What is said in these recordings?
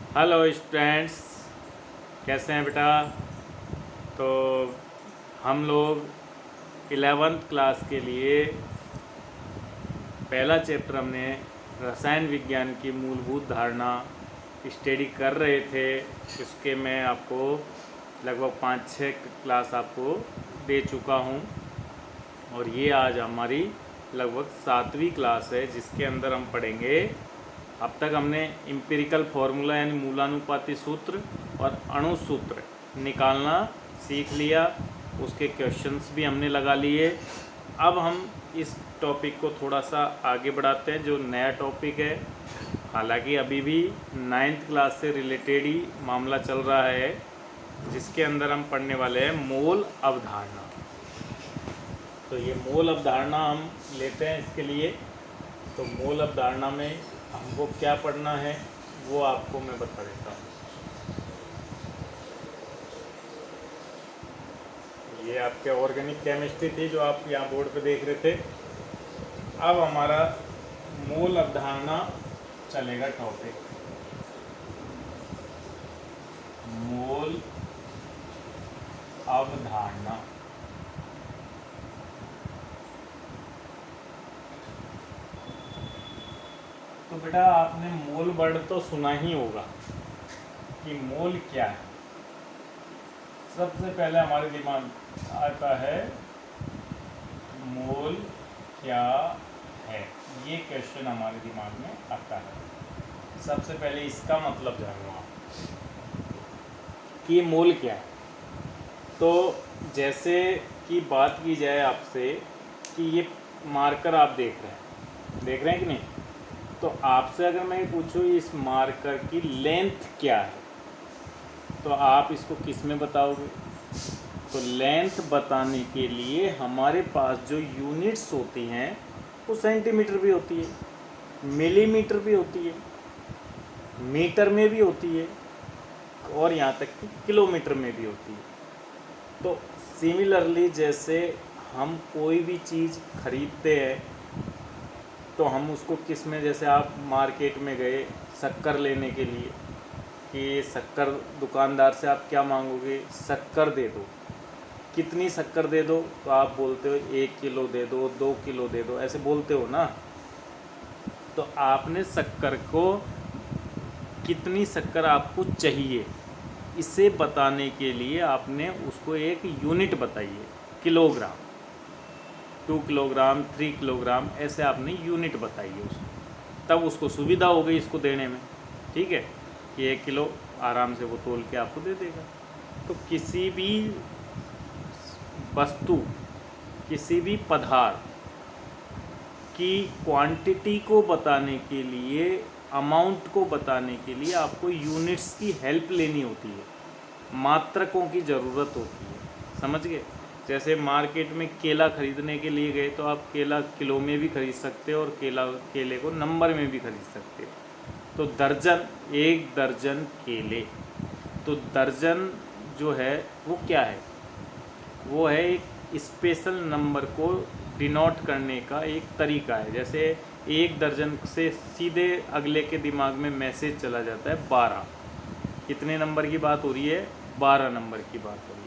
Hello students, कैसे हैं बेटा। तो हम लोग 11th क्लास के लिए पहला चैप्टर हमने रसायन विज्ञान की मूलभूत धारणा स्टडी कर रहे थे। इसके मैं आपको लगभग 5-6 क्लास आपको दे चुका हूँ और ये आज हमारी लगभग 7वीं क्लास है जिसके अंदर हम पढ़ेंगे। अब तक हमने इम्पिरिकल फार्मूला यानी मूलानुपाती सूत्र और अणु सूत्र निकालना सीख लिया, उसके क्वेश्चंस भी हमने लगा लिए। अब हम इस टॉपिक को थोड़ा सा आगे बढ़ाते हैं, जो नया टॉपिक है। हालांकि अभी भी 9th क्लास से रिलेटेड ही मामला चल रहा है, जिसके अंदर हम पढ़ने वाले हैं मोल अवधारणा। तो ये मोल अवधारणा हम लेते हैं इसके लिए। तो मोल अवधारणा में हमको क्या पढ़ना है वो आपको मैं बता देता हूँ। ये आपके ऑर्गेनिक केमिस्ट्री थी जो आप यहाँ बोर्ड पे देख रहे थे। अब हमारा मोल अवधारणा चलेगा टॉपिक मोल अवधारणा। तो बेटा आपने मोल वर्ड तो सुना ही होगा कि मोल क्या है। सबसे पहले हमारे दिमाग आता है मोल क्या है, ये क्वेश्चन हमारे दिमाग में आता है। सबसे पहले इसका मतलब जानो आप कि मोल क्या है। तो जैसे कि बात की जाए आपसे कि ये मार्कर आप देख रहे हैं कि नहीं, तो आपसे अगर मैं पूछूँ इस मार्कर की लेंथ क्या है तो आप इसको किस में बताओगे। तो लेंथ बताने के लिए हमारे पास जो यूनिट्स होती हैं वो सेंटीमीटर भी होती है, मिलीमीटर भी होती है, मीटर में भी होती है और यहाँ तक कि किलोमीटर में भी होती है। तो सिमिलरली जैसे हम कोई भी चीज़ खरीदते हैं तो हम उसको किस में, जैसे आप मार्केट में गए शक्कर लेने के लिए कि शक्कर दुकानदार से आप क्या मांगोगे, शक्कर दे दो, कितनी शक्कर दे दो, तो आप बोलते हो 1 किलो दे दो, 2 किलो दे दो, ऐसे बोलते हो ना। तो आपने शक्कर को कितनी शक्कर आपको चाहिए इसे बताने के लिए आपने उसको एक यूनिट बताई है, किलोग्राम, 2 किलोग्राम, 3 किलोग्राम, ऐसे आपने यूनिट बताई है उसको। तब उसको सुविधा हो गई इसको देने में, ठीक है, कि 1 किलो आराम से वो तोल के आपको दे देगा। तो किसी भी वस्तु, किसी भी पदार्थ की क्वांटिटी को बताने के लिए, अमाउंट को बताने के लिए आपको यूनिट्स की हेल्प लेनी होती है, मात्रकों की ज़रूरत होती है। समझ गए। जैसे मार्केट में केला खरीदने के लिए गए तो आप केला किलो में भी खरीद सकते हो और केले को नंबर में भी खरीद सकते हो। तो दर्जन, 1 दर्जन केले, तो दर्जन जो है वो क्या है, वो है एक स्पेशल नंबर को डिनोट करने का एक तरीका है। जैसे 1 दर्जन से सीधे अगले के दिमाग में मैसेज चला जाता है 12, कितने नंबर की बात हो रही है, 12 नंबर की बात हो रही है।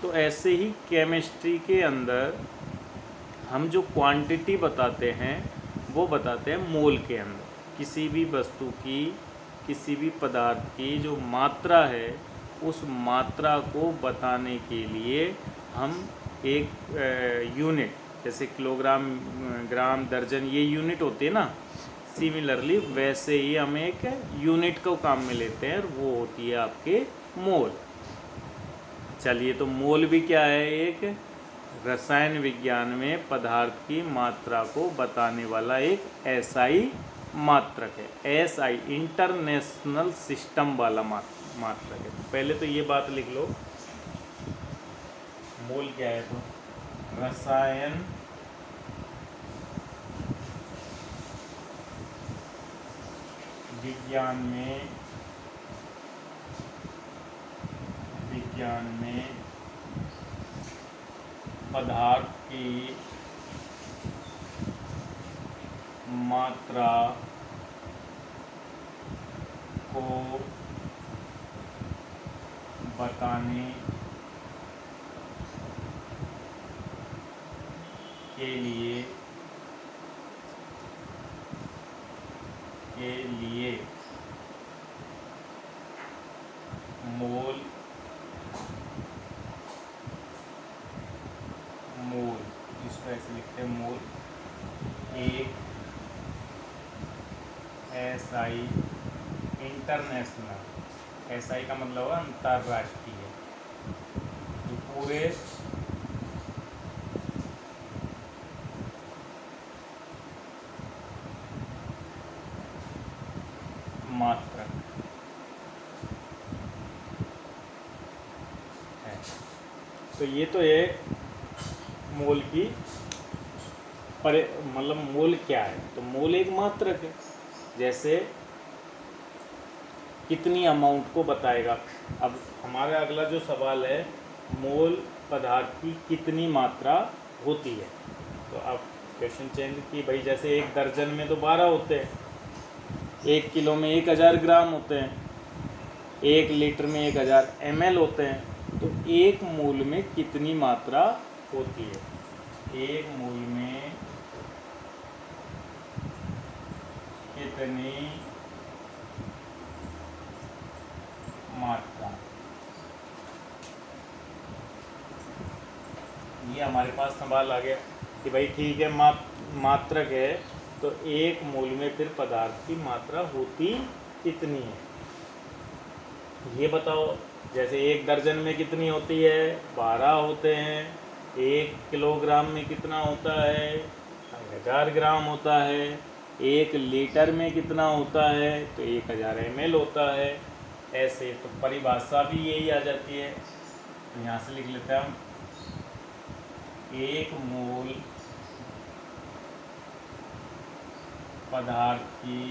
तो ऐसे ही केमिस्ट्री के अंदर हम जो क्वांटिटी बताते हैं वो बताते हैं मोल के अंदर। किसी भी वस्तु की, किसी भी पदार्थ की जो मात्रा है उस मात्रा को बताने के लिए हम एक यूनिट, जैसे किलोग्राम, ग्राम, दर्जन, ये यूनिट होती है ना, सिमिलरली वैसे ही हम एक यूनिट को काम में लेते हैं और वो होती है आपके मोल। चलिए, तो मोल भी क्या है, एक रसायन विज्ञान में पदार्थ की मात्रा को बताने वाला एक एसआई मात्रक है। एसआई इंटरनेशनल सिस्टम वाला मात्रक है। तो पहले तो ये बात लिख लो, मोल क्या है। तो रसायन विज्ञान में पदार्थ की मात्रा को बताने के लिए मोल जिसको ऐसे लिखते हैं मोल एक SI इंटरनेशनल, SI का मतलब है अंतर्राष्ट्रीय, जो पूरे मात्रक है। तो ये तो है मोल की मतलब मोल क्या है, तो मोल एक मात्रक है। जैसे कितनी अमाउंट को बताएगा। अब हमारा अगला जो सवाल है, मोल पदार्थ की कितनी मात्रा होती है। तो अब क्वेश्चन चेंज कि भाई जैसे एक दर्जन में तो 12 होते हैं, 1 किलो में 1000 ग्राम होते हैं, 1 लीटर में 1000 ml होते हैं, तो एक मोल में कितनी मात्रा होती है। एक मोल में कितनी मात्रा, ये हमारे पास सवाल आ गया कि भाई ठीक है मात्रक है, तो एक मोल में फिर पदार्थ की मात्रा होती कितनी है, ये बताओ। जैसे एक दर्जन में कितनी होती है, 12 होते हैं। 1 किलोग्राम में कितना होता है, 1000 ग्राम होता है। 1 लीटर में कितना होता है, तो 1000 ml होता है। ऐसे तो परिभाषा भी यही आ जाती है। यहाँ से लिख लेते हैं हम, एक मोल पदार्थ की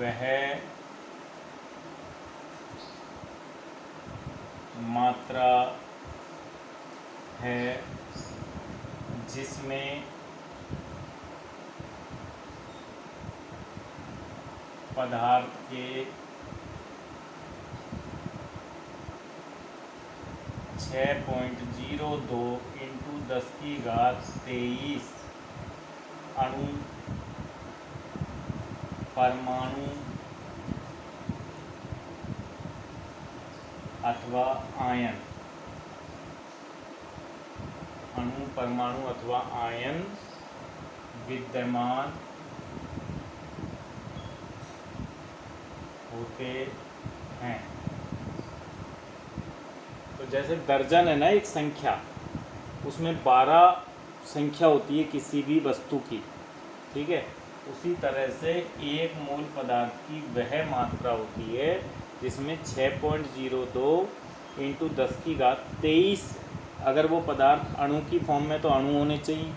वह मात्रा है जिसमें पदार्थ के 6.02 × 10⁻23 अणु, परमाणु अथवा आयन, अणु, परमाणु अथवा आयन विद्यमान होते हैं। तो जैसे दर्जन है ना एक संख्या, उसमें 12 संख्या होती है किसी भी वस्तु की, ठीक है। उसी तरह से एक मोल पदार्थ की वह मात्रा होती है जिसमें 6.02 × 10⁻23, अगर वो पदार्थ अणु की फॉर्म में तो अणु होने चाहिए,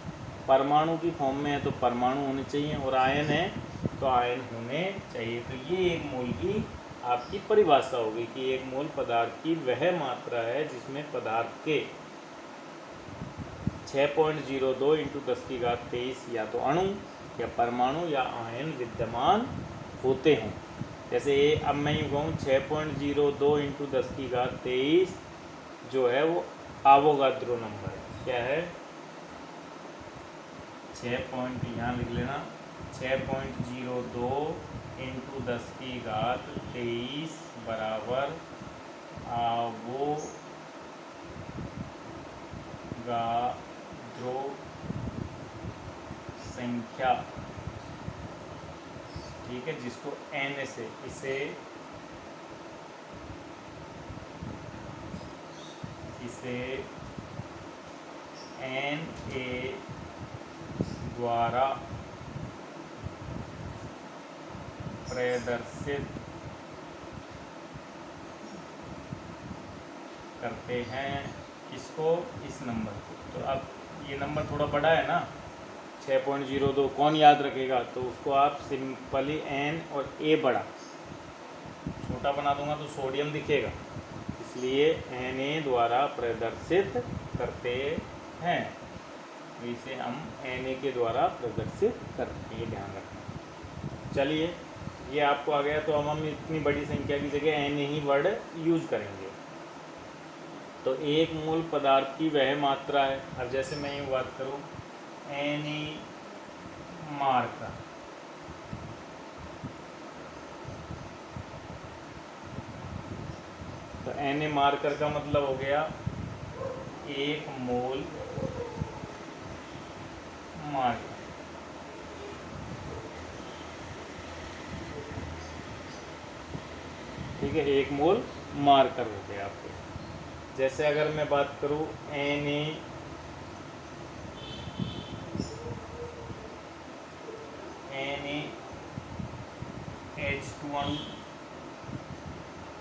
परमाणु की फॉर्म में है तो परमाणु होने चाहिए, और आयन है तो आयन होने चाहिए। तो ये एक मोल की आपकी परिभाषा होगी कि एक मोल पदार्थ की वह मात्रा है जिसमें पदार्थ के 6.02 × 10⁻23 या तो अणु या परमाणु या आयन विद्यमान होते हों। जैसे अब मैं यूँ कहूँ 6.02 × 10⁻23 जो है वो आवोगाद्रो नंबर है। क्या है, 6 यहाँ लिख लेना, 6.02 × 10⁻23 बराबर आवोगाद्रो संख्या, ठीक है, जिसको n से इसे Na द्वारा प्रदर्शित करते हैं। इसको, इस नंबर को। तो अब ये नंबर थोड़ा बड़ा है ना, 6.02 कौन याद रखेगा, तो उसको आप सिंपली n और a बड़ा छोटा बना दूंगा तो सोडियम दिखेगा, इसलिए Na द्वारा प्रदर्शित करते हैं। इसे हम Na के द्वारा प्रदर्शित करते हैं, ये ध्यान रखना। चलिए ये आपको आ गया, तो अब हम इतनी बड़ी संख्या की जगह एन ही वर्ड यूज करेंगे। तो एक मोल पदार्थ की वह मात्रा है। अब जैसे मैं यूँ बात करूँ एन मात्रा, तो एन मार्कर का मतलब हो गया एक मोल मार्कर। ठीक है, एक मोल मार्कर हो गया आपको। जैसे अगर मैं बात करूं NaH2 अणु,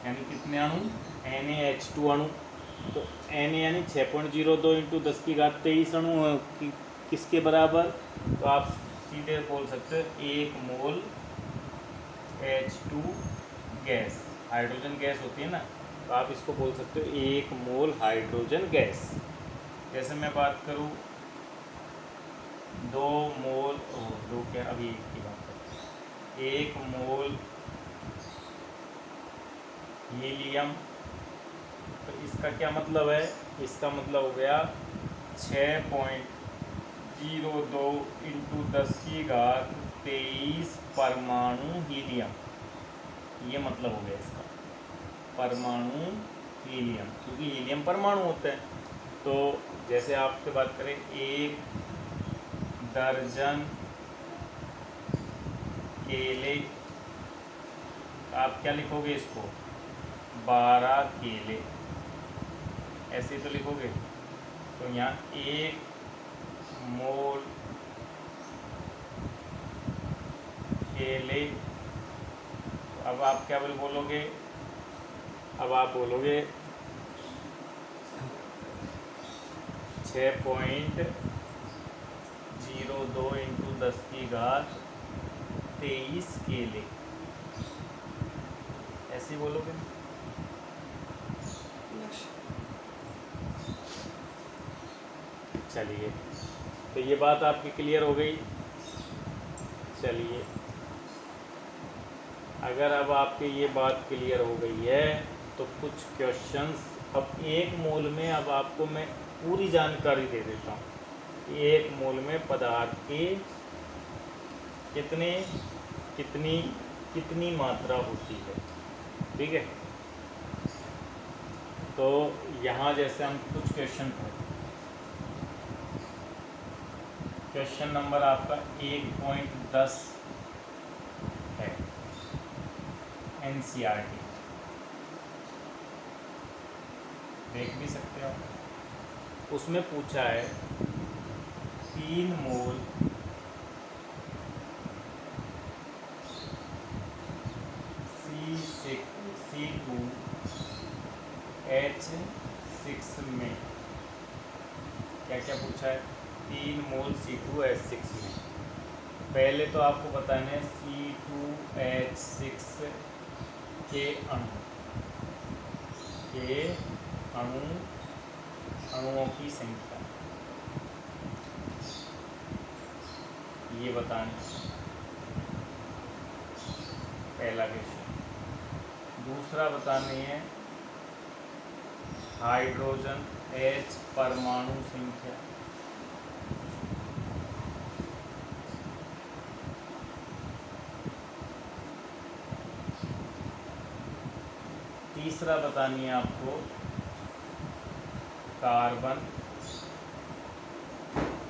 यानी कितने अणु, NaH2 अणु, तो Na यानी 6.02 इंटू 10⁻23 अणु किसके बराबर, तो आप सीधे बोल सकते हो एक मोल H2 गैस, हाइड्रोजन गैस होती है ना, तो आप इसको बोल सकते हो एक मोल हाइड्रोजन गैस। जैसे मैं बात करूँ 2 मोल, दो क्या, अभी एक की बात करते हैं, 1 मोल हीलियम, तो इसका क्या मतलब है, इसका मतलब हो गया 6.02 इंटू 10⁻23 परमाणु हीलियम, ये मतलब हो गया इसका, परमाणु हीलियम, क्योंकि हीलियम परमाणु होते हैं। तो जैसे आपसे बात करें 1 दर्जन केले, आप क्या लिखोगे इसको, 12 केले, ऐसे ही तो लिखोगे। तो यहाँ 1 मोल केले, अब आप क्या बोलोगे, अब आप बोलोगे 6.02 इंटू 10⁻23 केले, ऐसे ही बोलोगे। चलिए, तो ये बात आपकी क्लियर हो गई। चलिए, अगर अब आपकी ये बात क्लियर हो गई है तो कुछ क्वेश्चंस, अब एक मोल में, अब आपको मैं पूरी जानकारी दे देता हूँ। एक मोल में पदार्थ की कितनी मात्रा होती है, ठीक है। तो यहाँ जैसे हम कुछ क्वेश्चन पढ़ते, क्वेश्चन नंबर आपका 1.10 है, NCERT, देख भी सकते हो। उसमें पूछा है 3 मोल C2H6 में, क्या क्या पूछा है, 3 मोल C2H6 में। पहले तो आपको बताना है C2H6 के अणुओं की संख्या, ये बताना, पहला क्वेश्चन। दूसरा बतानी है हाइड्रोजन H परमाणु संख्या, तीसरा बतानी है आपको कार्बन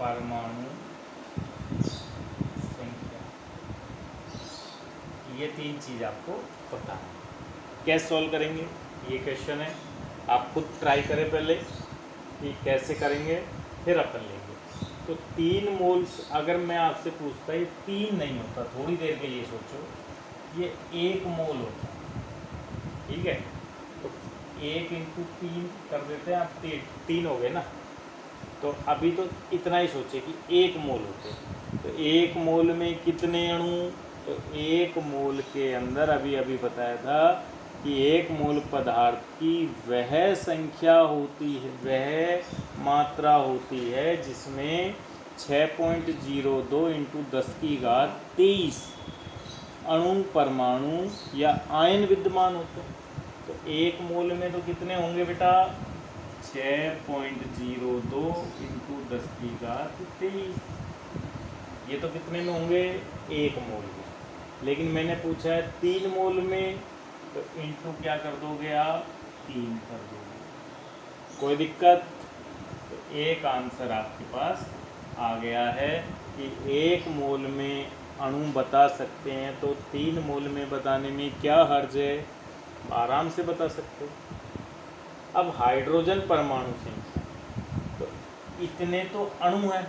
परमाणु संख्या। ये 3 चीज़ आपको पता है। कैसे सॉल्व करेंगे ये क्वेश्चन है, आप खुद ट्राई करें पहले कि कैसे करेंगे, फिर अपन लेंगे। तो 3 मोल्स, अगर मैं आपसे पूछता ये 3 नहीं होता, थोड़ी देर के लिए सोचो, ये 1 मोल होता है, ठीक है। तो 1 इंटू 3 कर देते हैं आप, 3 हो गए ना। तो अभी तो इतना ही सोचे कि 1 मोल होते हैं, तो 1 मोल में कितने अणु, तो 1 मोल के अंदर अभी बताया था कि 1 मोल पदार्थ की वह संख्या होती है, वह मात्रा होती है जिसमें 6.02 इंटू 10⁻23 अणु परमाणु या आयन विद्यमान होते हैं। तो 1 मोल में तो कितने होंगे बेटा, 6.02 इंटू 10⁻23। ये तो कितने में होंगे, 1 मोल में। लेकिन मैंने पूछा है 3 मोल में, तो इंटू क्या कर दोगे आप, 3 कर दोगे। कोई दिक्कत? तो एक आंसर आपके पास आ गया है कि 1 मोल में अणु बता सकते हैं, तो 3 मोल में बताने में क्या हर्ज है, आराम से बता सकते हो। अब हाइड्रोजन परमाणु संख्या, तो इतने तो अणु हैं।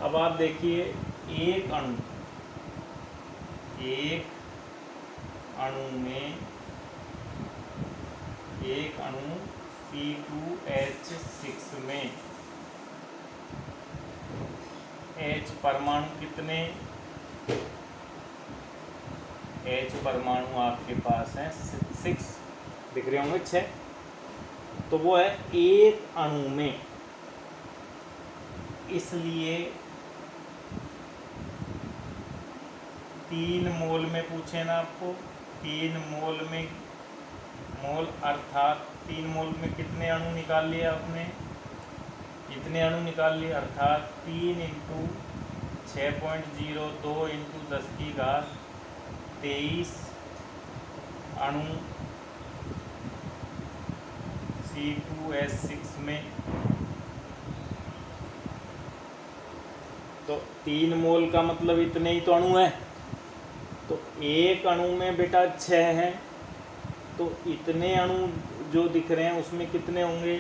अब आप देखिए एक अणु में C2H6 में H परमाणु कितने, H परमाणु आपके पास है 6, दिख रहे होंगे 6, तो वो है एक अणु में। इसलिए 3 मोल में पूछे ना आपको, 3 मोल में, मोल अर्थात 3 मोल में कितने अणु निकाल लिए आपने, इतने अणु निकाल लिए, अर्थात 3 इंटू 6.02 इंटू 10⁻23 अणु C2H6 में। तो 3 मोल का मतलब इतने ही तो अणु हैं। तो एक अणु में बेटा 6 हैं, तो इतने अणु जो दिख रहे हैं उसमें कितने होंगे,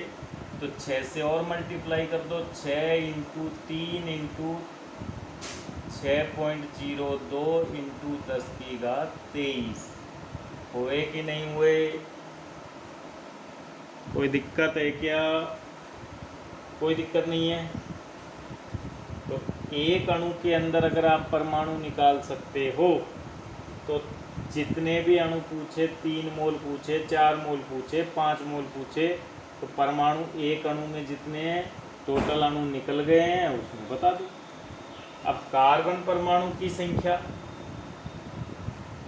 तो 6 से और मल्टीप्लाई कर दो, 6 इंटू 3 इंटू 6.02 इंटू 10⁻23। हुए कि नहीं हुए, कोई दिक्कत है क्या, कोई दिक्कत नहीं है। तो एक अणु के अंदर अगर आप परमाणु निकाल सकते हो, तो जितने भी अणु पूछे, 3 मोल पूछे, 4 मोल पूछे, 5 मोल पूछे, तो परमाणु एक अणु में जितने टोटल अणु निकल गए हैं उसमें बता दो। अब कार्बन परमाणु की संख्या,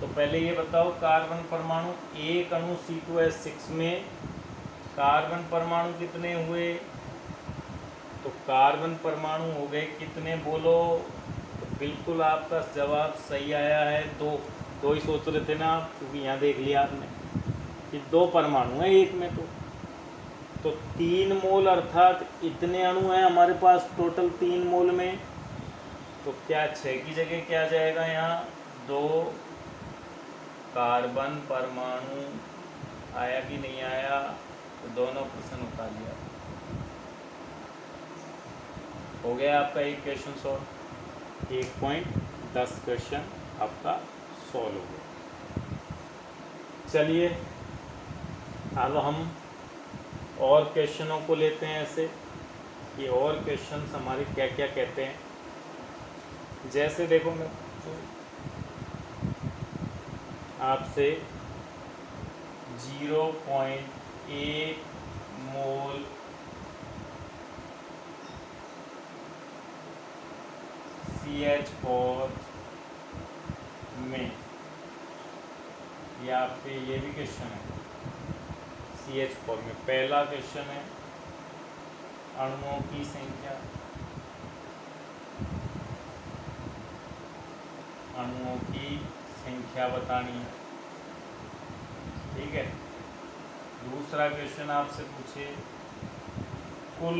तो पहले ये बताओ कार्बन परमाणु, एक अणु C2H6 में कार्बन परमाणु कितने हुए, तो कार्बन परमाणु हो गए कितने बोलो, तो बिल्कुल आपका जवाब सही आया है, 2 ही सोच रहे थे ना आप, क्योंकि यहाँ देख लिया आपने कि 2 परमाणु है एक में। तो 3 मोल अर्थात इतने अणु हैं हमारे पास टोटल 3 मोल में, तो क्या 6 की जगह क्या जाएगा यहाँ, 2 कार्बन परमाणु आया कि नहीं आया, तो दोनों प्रश्न उठा लिया। हो गया आपका एक क्वेश्चन सॉल्व, 1.10 क्वेश्चन आपका सॉल्व हो गया। चलिए अब हम और क्वेश्चनों को लेते हैं ऐसे कि और क्वेश्चंस हमारे क्या क्या कहते हैं। जैसे देखो मैं आपसे 0.1 मोल CH4 में, या आपसे ये भी क्वेश्चन है CH4 में। पहला क्वेश्चन है अणुओं की संख्या, अणुओं की संख्या बतानी है, ठीक है। दूसरा क्वेश्चन आपसे पूछे कुल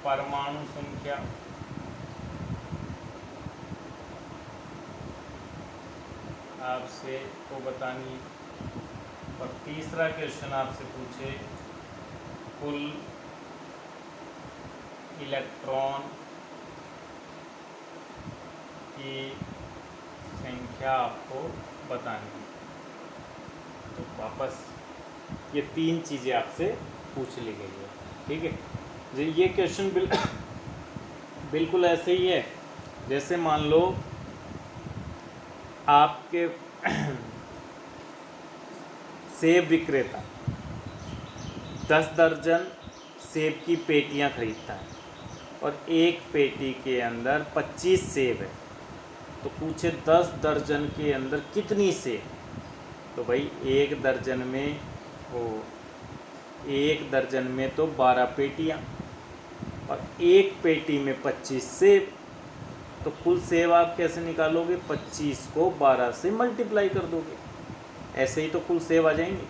परमाणु संख्या, आपसे को बतानी है। और तीसरा क्वेश्चन आपसे पूछे कुल इलेक्ट्रॉन की संख्या आपको बतानी है। तो वापस ये 3 चीज़ें आपसे पूछ ली गई है, ठीक है जी। ये क्वेश्चन बिल्कुल ऐसे ही है, जैसे मान लो आपके सेब विक्रेता 10 दर्जन सेब की पेटियां खरीदता है और एक पेटी के अंदर 25 सेब है। तो पूछे 10 दर्जन के अंदर कितनी से, तो भाई एक दर्जन में तो 12 पेटियाँ और एक पेटी में 25 सेब। तो कुल सेब आप कैसे निकालोगे, 25 को 12 से मल्टीप्लाई कर दोगे, ऐसे ही तो कुल सेब आ जाएंगे।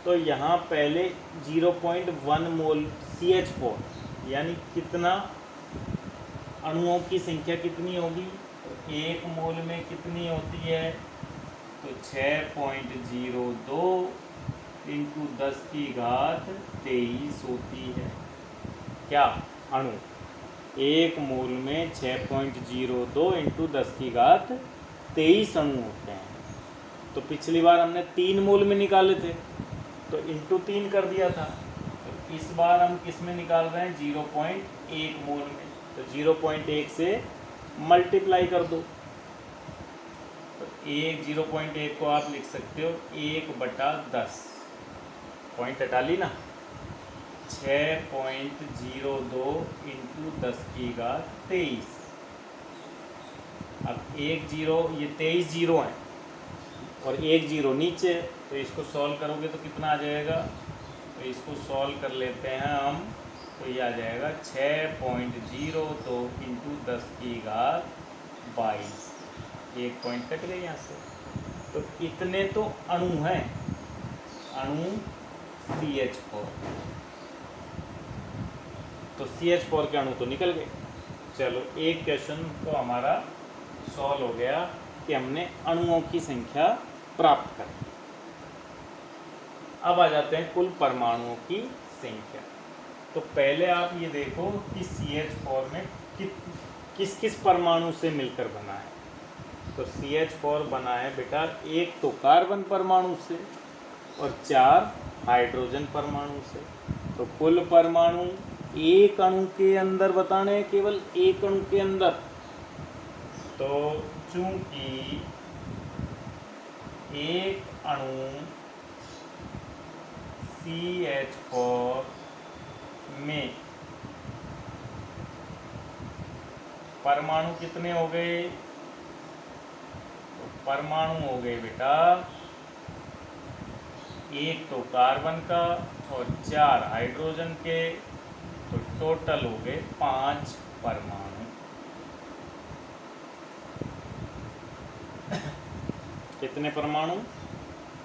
तो यहाँ पहले 0.1 मोल CH4 यानी कितना अणुओं की संख्या कितनी होगी, तो एक मोल में कितनी होती है, तो 6.02 इंटू 10 की घात 23 होती है। क्या अणु, एक मोल में 6.02 इंटू 10 की घात 23 अणु होते हैं। तो पिछली बार हमने 3 मोल में निकाले थे तो इंटू 3 कर दिया था। तो इस बार हम किस में निकाल रहे हैं, 0.1 मोल में। तो 0.1 से मल्टीप्लाई कर दो। तो 0.1 को आप लिख सकते हो 1/10, पॉइंट हटा ली ना, 6.02 इंटू 10 की घात 23। अब 1 0, ये 23 जीरो हैं और 1 0 नीचे, तो इसको सॉल्व करोगे तो कितना आ जाएगा, तो इसको सॉल्व कर लेते हैं हम, तो ये आ जाएगा 6.02 इंटू 10 की घात 22। एक पॉइंट कट गई यहाँ से। तो इतने तो अणु हैं, अणु CH4। तो CH4 के अणु तो निकल गए। चलो एक क्वेश्चन तो हमारा सॉल्व हो गया कि हमने अणुओं की संख्या प्राप्त कर। अब आ जाते हैं कुल परमाणुओं की संख्या। तो पहले आप ये देखो कि CH4 में किस किस परमाणु से मिलकर बना है। तो CH4 बना है बेटा एक तो कार्बन परमाणु से और 4 हाइड्रोजन परमाणु से। तो कुल परमाणु एक अणु के अंदर बताने हैं, केवल एक अणु के अंदर। तो चूंकि एक अणु CH4 में परमाणु कितने हो गए, तो परमाणु हो गए बेटा एक तो कार्बन का और 4 हाइड्रोजन के, तो टोटल हो गए 5 परमाणु। कितने परमाणु,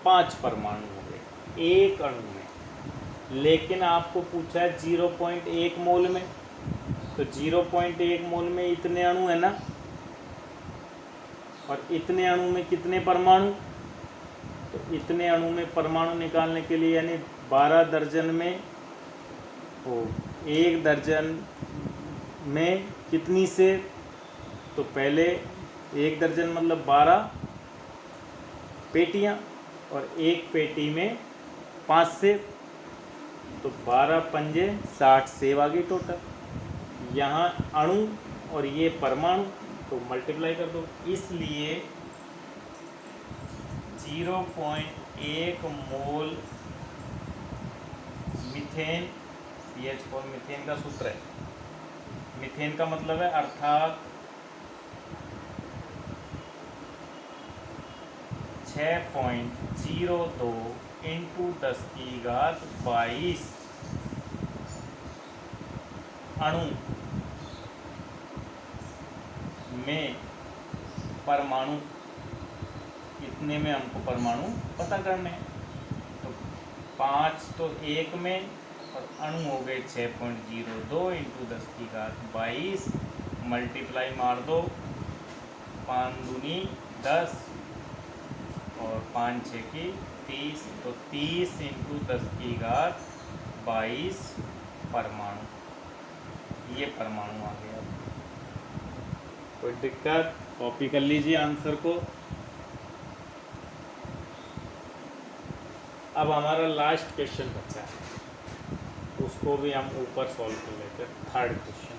5 परमाणु हो गए एक अणु में। लेकिन आपको पूछा है 0.1 मोल में, तो 0.1 मोल में इतने अणु है ना, और इतने अणु में कितने परमाणु, तो इतने अणु में परमाणु निकालने के लिए यानी 12 दर्जन में, एक दर्जन में कितनी से, तो पहले एक दर्जन मतलब 12 पेटियाँ और एक पेटी में 5 सेब, तो 12 पंजे 60 सेब आ गई टोटल। यहाँ अणु और ये परमाणु, तो मल्टीप्लाई कर दो। इसलिए 0.1 मोल मीथेन, CH4 मीथेन का सूत्र है। मीथेन का मतलब है अर्थात 6.02 इंटू 10 की घात 22 अणु में परमाणु, कितने में हमको परमाणु पता करने हैं। तो 5 तो एक में और अणु हो गए 6.02 इंटू 10 की घात 22, मल्टीप्लाई मार दो, 5 दूनी 10 और 5 6 की 30, तो 30 इंटू 10 की घात 22 परमाणु। ये परमाणु आ गया। कोई दिक्कत, कॉपी कर लीजिए आंसर को। अब हमारा लास्ट क्वेश्चन बचा है, उसको भी हम ऊपर सॉल्व कर लेते हैं, थर्ड क्वेश्चन।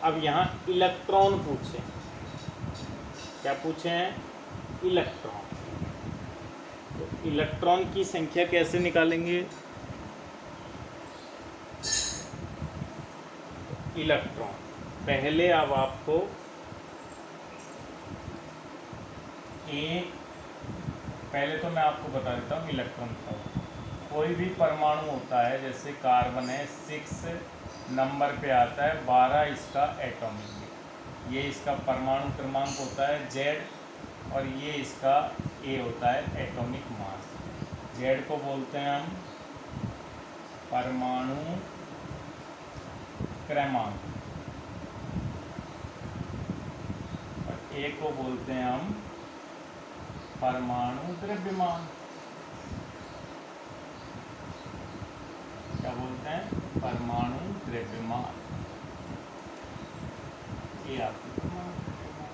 अब यहाँ इलेक्ट्रॉन पूछे, क्या पूछे हैं, इलेक्ट्रॉन। तो इलेक्ट्रॉन की संख्या कैसे निकालेंगे, इलेक्ट्रॉन पहले अब आपको एक, पहले तो मैं आपको बता देता हूँ इलेक्ट्रॉन का। कोई भी परमाणु होता है, जैसे कार्बन है 6 नंबर पे आता है, 12 इसका एटॉमिक, ये इसका परमाणु क्रमांक होता है Z, और ये इसका A होता है एटॉमिक मास। Z को बोलते हैं हम परमाणु क्रमांक, और A को बोलते हैं हम परमाणु द्रव्यमान। क्या बोलते हैं? परमाणु द्रव्यमान। ये आपकी परमाणु द्रव्यमान,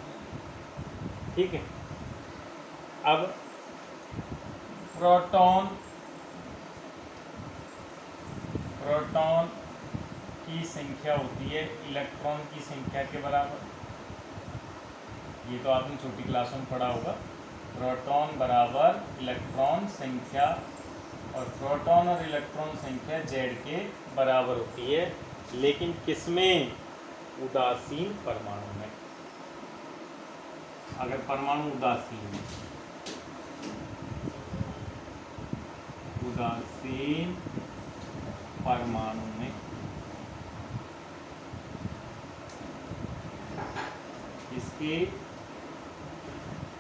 ठीक है। अब प्रोटॉन की संख्या होती है इलेक्ट्रॉन की संख्या के बराबर। ये तो आपने छोटी क्लासों में पढ़ा होगा। प्रोटॉन बराबर इलेक्ट्रॉन संख्या, और प्रोटॉन और इलेक्ट्रॉन संख्या Z के बराबर होती है, लेकिन किसमें? उदासीन परमाणु में। अगर परमाणु उदासीन परमाणु में इसकी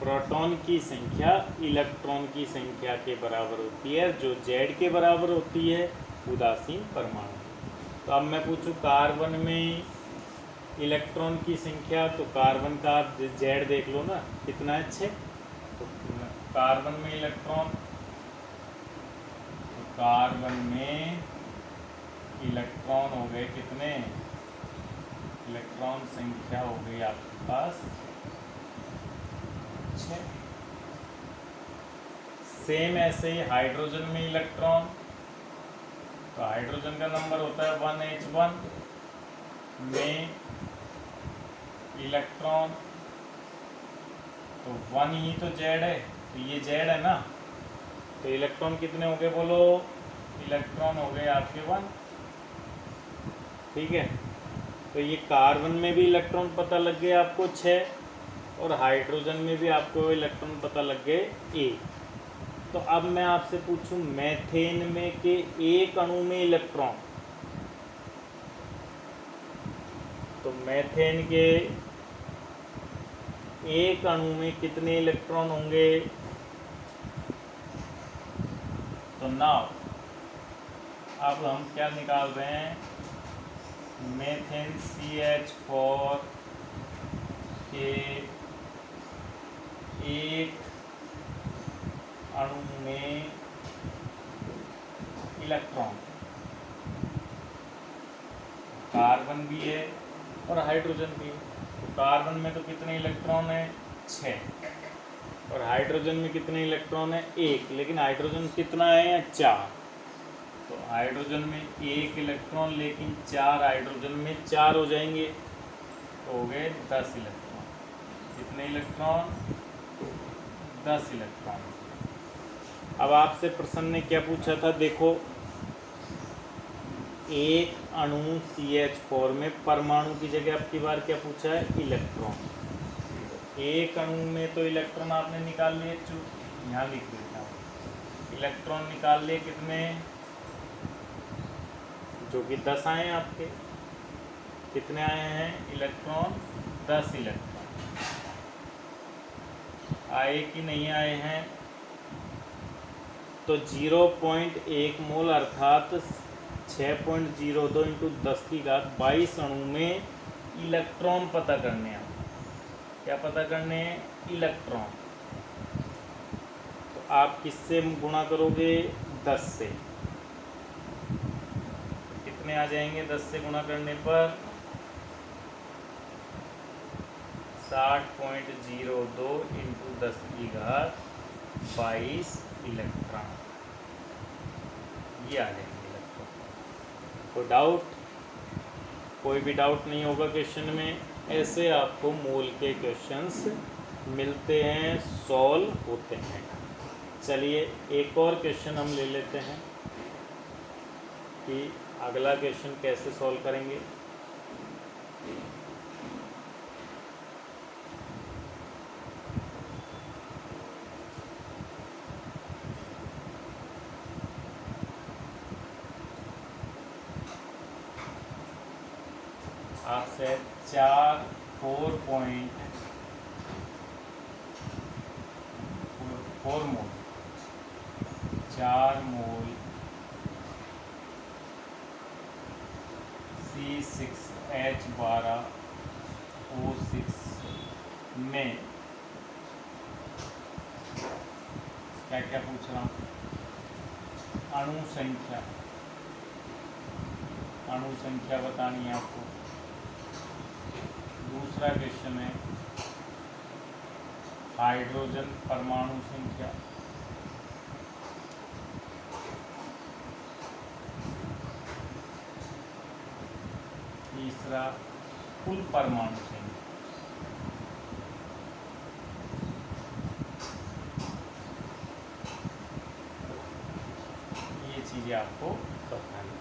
प्रोटॉन की संख्या इलेक्ट्रॉन की संख्या के बराबर होती है, जो Z के बराबर होती है उदासीन परमाणु। तो अब मैं पूछूं कार्बन में इलेक्ट्रॉन की संख्या, तो कार्बन का आप Z देख लो ना, कितना है? 6। तो कार्बन में इलेक्ट्रॉन, तो कार्बन में इलेक्ट्रॉन हो गए कितने? इलेक्ट्रॉन संख्या हो गई आपके पास 6। सेम ऐसे ही हाइड्रोजन में इलेक्ट्रॉन, तो हाइड्रोजन का नंबर होता है 1H1 में इलेक्ट्रॉन, तो 1 ही तो Z है, तो ये Z है ना, तो इलेक्ट्रॉन कितने हो गए बोलो? इलेक्ट्रॉन हो गए आपके 1, ठीक है। तो ये कार्बन में भी इलेक्ट्रॉन पता लग गए आपको 6, और हाइड्रोजन में भी आपको इलेक्ट्रॉन पता लग गए 1। तो अब मैं आपसे पूछूं मेथेन में के एक अणु में इलेक्ट्रॉन, तो मेथेन के एक अणु में कितने इलेक्ट्रॉन होंगे? तो नाउ अब हम क्या निकाल रहे हैं? मेथेन CH4 के एक अणु में इलेक्ट्रॉन, कार्बन भी है और हाइड्रोजन भी है। तो कार्बन में तो कितने इलेक्ट्रॉन है? 6, और हाइड्रोजन में कितने इलेक्ट्रॉन है? 1, लेकिन हाइड्रोजन कितना है? 4। तो हाइड्रोजन में 1 इलेक्ट्रॉन, लेकिन 4 हाइड्रोजन में 4 हो जाएंगे, तो हो गए 10 इलेक्ट्रॉन। कितने इलेक्ट्रॉन? 10 इलेक्ट्रॉन। अब आपसे प्रश्न ने क्या पूछा था? देखो, एक अणु CH4 में परमाणु की जगह अब की बार क्या पूछा है? इलेक्ट्रॉन। एक अणु में तो इलेक्ट्रॉन आपने निकाल लिए, यहाँ लिख देता हूँ, इलेक्ट्रॉन निकाल लिए कितने? जो कि 10 आए हैं आपके। कितने आए हैं इलेक्ट्रॉन? 10 इलेक्ट्रॉन आए कि नहीं आए हैं? तो 0.1 मोल अर्थात 6.02 × 10⁻22 अणु में इलेक्ट्रॉन पता करने हैं। क्या पता करने हैं? इलेक्ट्रॉन। तो आप किससे गुणा करोगे? 10 से। कितने आ जाएंगे 10 से गुणा करने पर? 60.02 × 10⁻22 इलेक्ट्रॉन, ये आ जाएंगे इलेक्ट्रॉन। तो डाउट, कोई भी डाउट नहीं होगा क्वेश्चन में। ऐसे आपको मोल के क्वेश्चंस मिलते हैं, सॉल्व होते हैं। चलिए एक और क्वेश्चन हम ले लेते हैं कि अगला क्वेश्चन कैसे सॉल्व करेंगे। है 4 मोल, 4 मोल C6H12O6 में क्या क्या पूछ रहा हूँ, अणु संख्या बतानी है आपको। दूसरा क्वेश्चन है हाइड्रोजन परमाणु संख्या। तीसरा कुल परमाणु संख्या। ये चीजें आपको बतानी।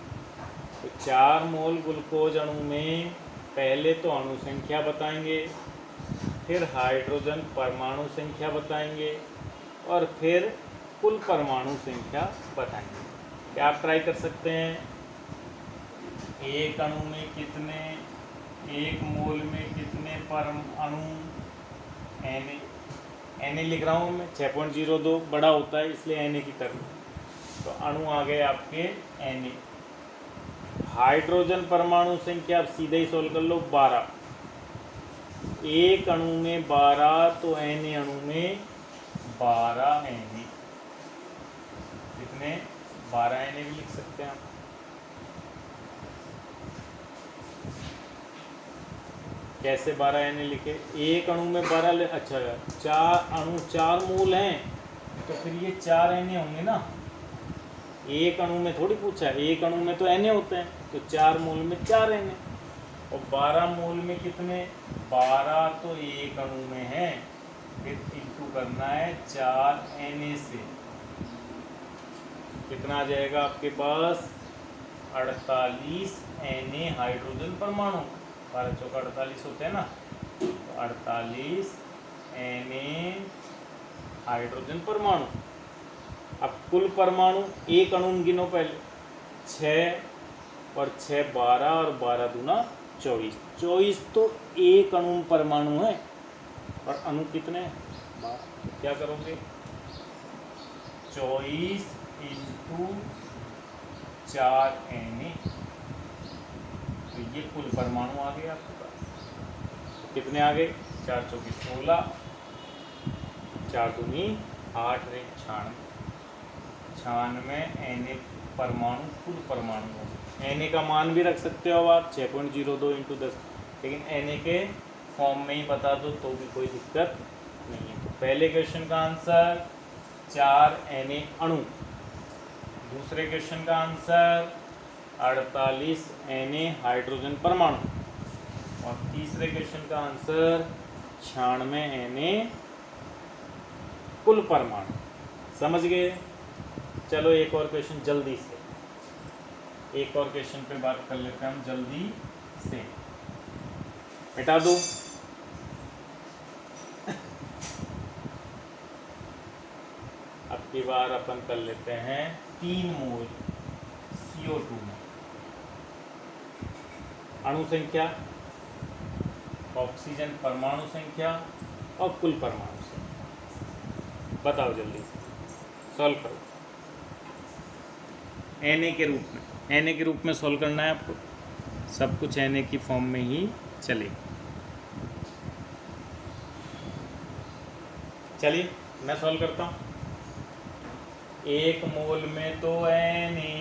तो 4 मोल ग्लूकोज अणु में पहले तो अणु संख्या बताएंगे, फिर हाइड्रोजन परमाणु संख्या बताएंगे और फिर कुल परमाणु संख्या बताएंगे। क्या आप ट्राई कर सकते हैं? एक अणु में कितने, 1 मोल में कितने परमाणु, Na लिख रहा हूँ मैं, 6.02 बड़ा होता है इसलिए Na की तरह। तो अणु आ गए आपके Na। हाइड्रोजन परमाणु संख्या आप सीधे ही सोल्व कर लो, 12। एक अणु में 12 तो Na अणु में 12 Na, कितने, 12 Na भी लिख सकते हैं आप। कैसे 12 Na लिखे? एक अणु में 12 अच्छा 4 मोल हैं तो फिर ये 4 Na होंगे ना। एक अणु में थोड़ी पूछा है, एक अणु में तो Na होते हैं, तो 4 मोल में 4 Na। और 12 मोल में कितने, 12 तो एक अणु में है, फिर इंटू करना है 4 Na से। कितना आ जाएगा आपके पास, 48 Na हाइड्रोजन परमाणु। 12 चौका 48 होते हैं ना, तो 48 Na हाइड्रोजन परमाणु। अब कुल परमाणु एक अणु में गिनो पहले, 6 और 6 12 और 12 दूना 24। 24 तो एक अणु में परमाणु है और अणु कितने, 12। क्या करोगे, 24 इंटू 4 Na, तो ये कुल परमाणु आ गए आपके पास। कितने आ गए, 4 चौकी 16, 4 दूनी 8 रे 96 Na परमाणु कुल परमाणु हो। Na का मान भी रख सकते हो आप 6.02 इंटू 10, लेकिन Na के फॉर्म में ही बता दो तो भी कोई दिक्कत नहीं है। तो पहले क्वेश्चन का आंसर 4 Na अणु, दूसरे क्वेश्चन का आंसर 48 Na हाइड्रोजन परमाणु और तीसरे क्वेश्चन का आंसर 96 Na कुल परमाणु। समझ गए? चलो एक और क्वेश्चन जल्दी से, एक और क्वेश्चन पे बात कर लेते हैं हम जल्दी से। मिटा दो। अब की बार अपन कर लेते हैं 3 मोल CO2 में अणु संख्या, ऑक्सीजन परमाणु संख्या और कुल परमाणु संख्या। बताओ जल्दी से, सॉल्व करो। Na के रूप में, Na के रूप में सॉल्व करना है आपको। सब कुछ Na की फॉर्म में ही चलेगा। चलिए मैं सॉल्व करता हूँ। 1 मोल में तो Na,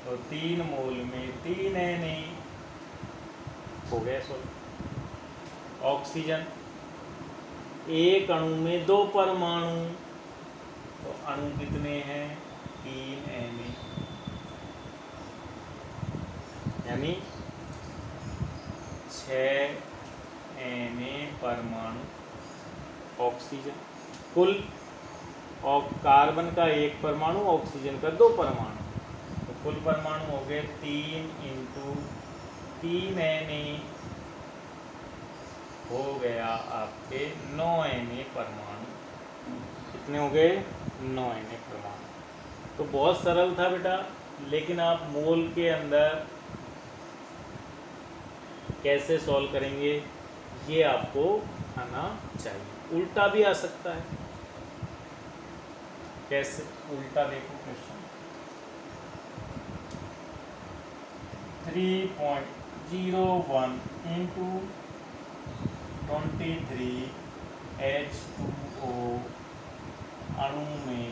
तो 3 मोल में 3 Na हो गया सॉल्व। ऑक्सीजन, एक अणु में 2 परमाणु, तो अणु कितने हैं, 3 Na, यानी 6 Na परमाणु ऑक्सीजन। कुल और कार्बन का 1 परमाणु, ऑक्सीजन का 2 परमाणु, तो कुल परमाणु हो गए 3 इंटू 3 Na हो गया आपके 9 Na परमाणु। कितने हो गए, 9 Na परमाणु। तो बहुत सरल था बेटा, लेकिन आप मोल के अंदर कैसे सॉल्व करेंगे ये आपको आना चाहिए। उल्टा भी आ सकता है, कैसे उल्टा देखो क्वेश्चन 3.01 इंटू 23 H2O अणु में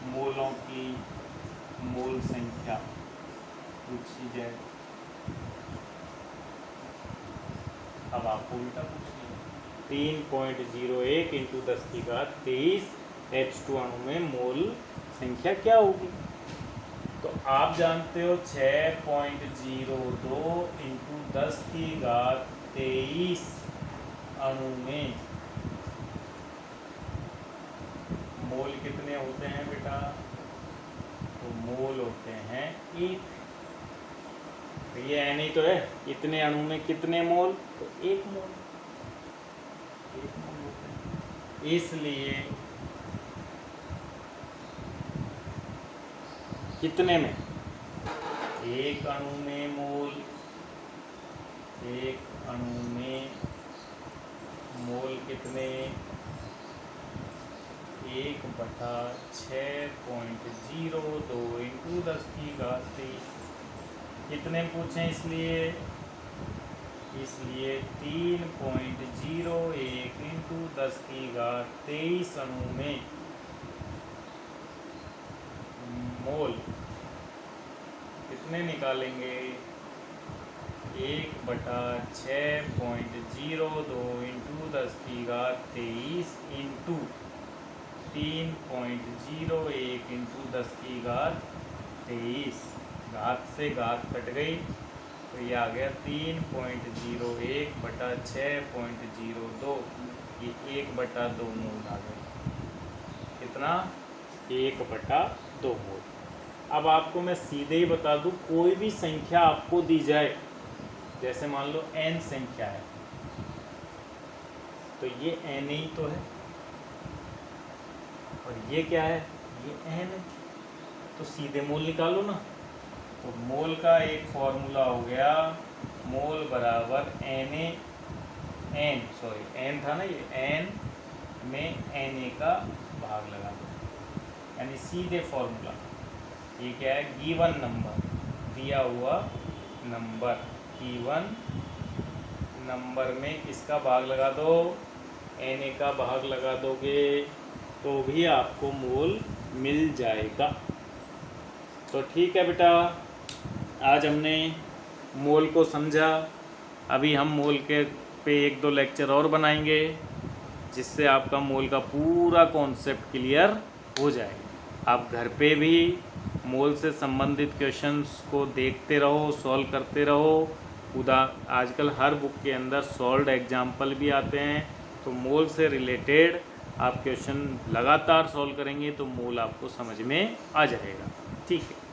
मोलों की मोल संख्या पूछी जाए। अब आपको उल्टा पूछना है। 3.01 इंटू 10⁻23 H2 अणु में मोल संख्या क्या होगी? तो आप जानते हो 6.02 इंटू 10⁻23 अणु में मोल कितने होते हैं बेटा? तो मोल होते हैं 1। तो ये है नहीं तो है, इतने अणु में कितने मोल? तो 1 मोल, 1 मोल होते हैं। इसलिए कितने में? एक अणु में मोल, एक अणु में मोल कितने? 1/6.02 इंटू 10⁻23। कितने पूछे इसलिए 3.01 इंटू 10⁻23 अणु में मोल कितने निकालेंगे? 1/6.02 इंटू 10⁻23 इंटू 3.01 इंटू 10⁻23। घात से घात कट गई तो ये आ गया 3.01/6.02। ये 1/2 मोल आ गया। कितना? 1/2 मोल। अब आपको मैं सीधे ही बता दूं, कोई भी संख्या आपको दी जाए, जैसे मान लो n संख्या है, तो ये n ही तो है और ये क्या है? ये n है। तो सीधे मोल निकालो ना। तो मोल का एक फॉर्मूला हो गया, मोल बराबर n था ना, ये n में na का भाग लगा दो, यानी सीधे फॉर्मूला। ये क्या है? गिवन नंबर, दिया हुआ नंबर, गिवन नंबर में किसका भाग लगा दो? na का भाग लगा दोगे तो भी आपको मोल मिल जाएगा। तो ठीक है बेटा, आज हमने मोल को समझा। अभी हम मोल के पे 1-2 लेक्चर और बनाएंगे, जिससे आपका मोल का पूरा कॉन्सेप्ट क्लियर हो जाएगा। आप घर पे भी मोल से संबंधित क्वेश्चंस को देखते रहो, सॉल्व करते रहो। आजकल हर बुक के अंदर सॉल्व्ड एग्जाम्पल भी आते हैं, तो मोल से रिलेटेड आप क्वेश्चन लगातार सॉल्व करेंगे तो मोल आपको समझ में आ जाएगा। ठीक है।